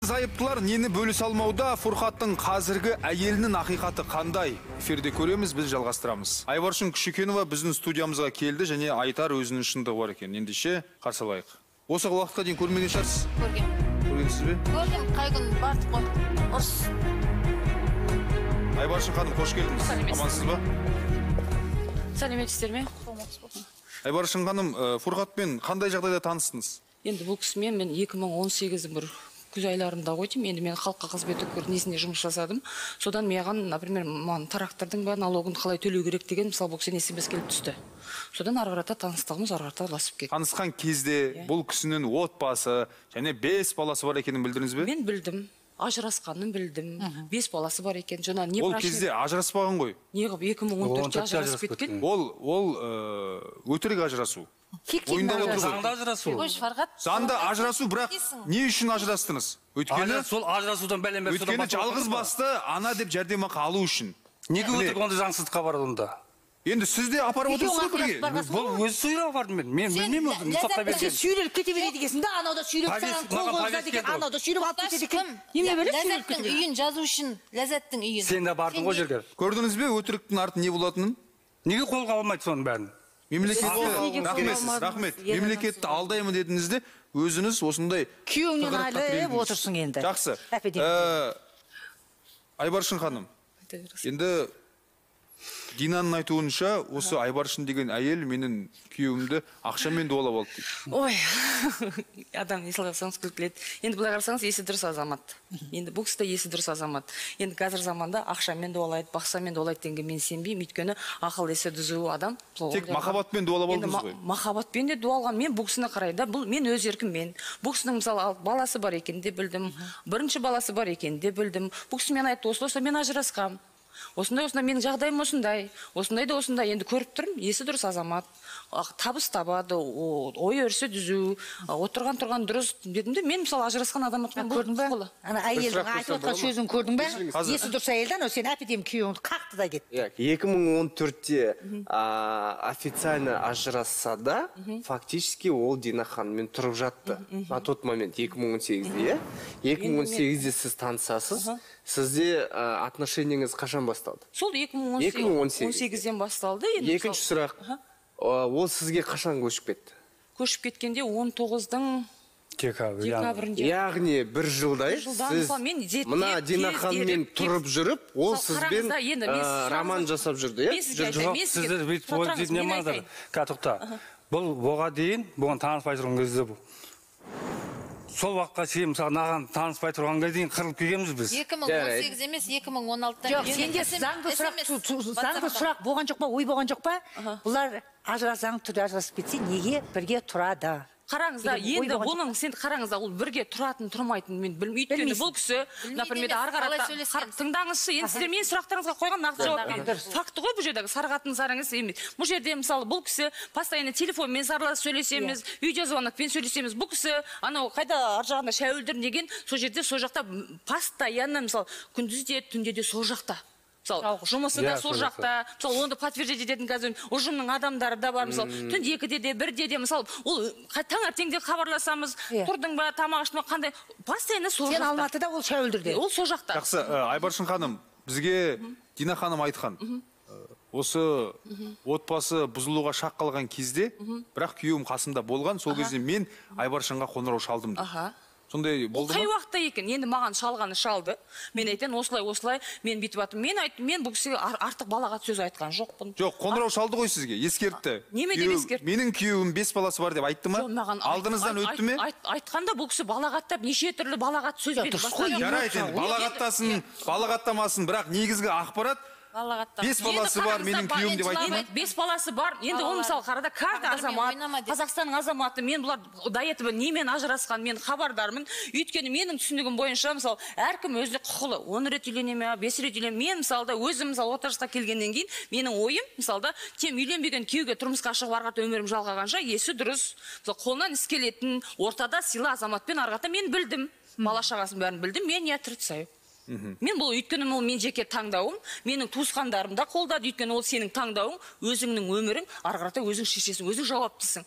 Зайыптылар нені бөліс алмауда, Фурхаттың қазіргі әйелінің ақиқаты қандай? Эфирде көреміз, біз жалғастырамыз. Айбаршын Күшекенова біздің студиямызға келді және айтар өзінің шындығы бар екен. Ендеше қарсы алайық. Осы уақытқа дейін көрмеген шығарсыз? Көргем. Көргенсіз бе? Көргем, қай күн бардық қой. Ұрыс. Айбаршын ханым, қош келдіңіз. Амансыз ба? Сәлеметсіздер ме? Айбаршын ханым, Фурхатпен қандай жағдайда таныстыңыз? Енді бұл кісімен мен 2018 бір күз айларында қойдым. Енді мен халыққа қызмет несіне жұмыс жасадым. Содан маған, например, трактордың ба налогын қалай төлеу керек деген мысалы бұл кісі есіміз келіп түсті. Содан арғарата таныстығымыз арғарата ласып кетті. Танысқан кезде бұл кісінің отбасы және 5 баласы бар екенін білдіңіз бе? Мен білдім. Ажырасқанын білдім. 5 баласы бар екен. Ол кезде ажыраспаған ғой. Неғып 2014-те ажырасып кеткен? Ол өтірік ажырасу. Заңда ажырасу. Заңда ажырасу, бірақ не үшін ажырастыңыз? Өйткені ажырасудан бәлем бер. Өйткені жалғыз басты ана деп жәрдемақы алу үшін. Неге өтірік онда заңсыздыққа барады онда? Енді сіз де апарып отырсыз ғой бірге. Бұл өзі сүйреп бардым мен. Мен білмеймін өзім. Сен сүйреліп кете береді екенсің да, анауда сүйреп саған қол қойғызады екен, анауда сүйреп алып кетеді екен. Неме біліп сүйреліп кете береді? Үйін жазу үшін, ләззаттың үйін. Сен де бардың ғой жерге. Көрдіңіз бе өтіріктің арты не болатынын? Неге қолға алмайды соның бәрін? Рахмет. Мемлекетті алдаймын дедіңізде, өзіңіз осындай күйеуіңнен айырылып отырсың енді. Жақсы. Айбаршын ханым, енді Динаның айтуынша, осы Айбаршын деген әйел менің күйеуімді ақшамен дуалап алды дейді. Ой, адам есіл қарсаңыз күліп келеді. Енді бұлай қарсаңыз есі дұрыс азамат. Енді бұл кісі есі дұрыс азамат. Енді қазір заманда ақшамен дуалайды, бақсамен дуалайды деген мен сенбеймін. Өйткені ақыл есі түзу адам. Тек махаббатпен дуалап алдыңыз ғой. Махаббатпен де дуалған. Мен бұл кісіні қарайды. Бұл мен өз еркіммен. Бұл кісінің мысалы баласы бар екен де білдім. Бірінші баласы бар екен де білдім. Бұл кісімен айтты, осылай мен ажырасқам. Осындай менің жағдайым осындай. Осындай да осындай. Енді көріп тұрмын, есі дұрыс азамат. Табыс табады, ой өрісі түзу, отырған дұрыс дедім де, мен мысалы ажырасқан азаматпен көрдің бе? Ана әйелдің айтып отқан сөзін көрдің бе? Есі дұрыс әйелден, сен әпетем күйеуіңді қақты да кетті. 2014-те официально ажырасса да, фактически ол Дина ханыммен тұрып жатты. На тот момент 2018-де, 2018-де сіз танысасыз. Сізде отношенияңыз қашан басталды? Сол 2018-ден басталды. Екінші сұрақ, ол сізге қашан көшіп кетті? Көшіп кеткенде 19-дың декабрінде. Яғни бір жылдай сіз мына Дина ханыммен тұрып жүріп, ол сізбен роман жасап жүрді, е? Жоқ, сіздер бүйтіп ой дейтін емадыр. Кәтіқта, бұл оға дейін, бұған таныспай тұрған кезде бұл. Сол уақытқа шейін мысалы наған таныспай тұрғанға дейін қырылып келгенбіз біз. 2018 емес, 2016-тан. Жоқ, сенде заңды сұрақ болған жоқ па, ой болған жоқ па? Бұлар ажырасаң түрде ажырасып кетсе, неге бірге тұрады? Қараңызда, енді оның сен қараңызда, ол бірге тұратын, тұрмайтын мен білмейді. Өйткені бұл кісі, например, арғарата тыңдаңызшы, енді сіздер мен сұрақтарыңызға қойған нақты жауап беріңіз. Факты ғой бұл жердегі сарғатын сарыңыз емес. Бұл жерде мысалы бұл кісі постоянно телефонмен сарласып сөйлесеміз, видеозвонокпен сөйлесеміз. Бұл кісі анау қайда ар жағында шәуілдір деген, сол жерде сол жақта постоянно мысалы күндізде, түнде де сол жақта. Мысалы, жұмысы да сол жақта, мысалы, онды подтверждать ететін қазір ұжымның адамдары да бар, мысалы, түнде 2-де де, 1-де де, мысалы, ол таңертеңде хабарласамыз, тұрдың ба, тамақ іштің ба, қандай, постоянно сол жақта. Сен Алматыда, ол шәуілдірде. Ол сол жақта. Жақсы, Айбаршын ханым, бізге Дина ханым айтқан, осы отбасы бұзылуға шақ қалған кезде, бірақ күйеуім қасымда болған, сол кезде мен Айбаршынға қоңырау шалдым. Сондай болды ма? Қай уақытта екен? Енді маған шалғаны шалды. Мен айтайын, осылай, мен бүйтіп жатырмын. Мен айттым, мен бұл кісіге артық балағат сөз айтқан жоқпын. Жоқ, қоңырау шалды ғой сізге, ескертті. Неме деп ескертті? Менің күйеуім 5 баласы бар деп айтты ма? Алдыңыздан өтті ме? Айтқанда бұл кісі балағаттап, неше түрлі балағат сөз берді. Жарайды енді, балағаттасын, балағаттамасын, бірақ негізгі ақпарат 5 баласы бар, менің күйеуім деп айтты ма? 5 баласы бар. Енді ол мысалы қарада каждый азамат, Қазақстанның азаматы, мен бұлар до этого немен ажырасқан, мен хабардармын. Өйткені менің түсінігім бойынша, мысалы, әркім өзіне құқылы. 10 рет үйлене ме, 5 рет үйлене ме? Мен мысалда өзім мысалы отырысқа келгеннен кейін, менің ойым, мысалда, тем үйленбеген күйеуге тұрмысқа шығып арғата өмірім жалғағанша, есі дұрыс. Мысалы, қолынан іс келетін, ортада сыйлы азаматпен арғата мен білдім. Бала шағасын бәрін білдім, мен не отрицаю. Мен бұл өйткені ол мен жеке таңдауым, менің туысқандарым да қолдады, өйткені ол сенің таңдауың, өзіңнің өмірің, арғарата өзің шешесің, өзің жауаптысың.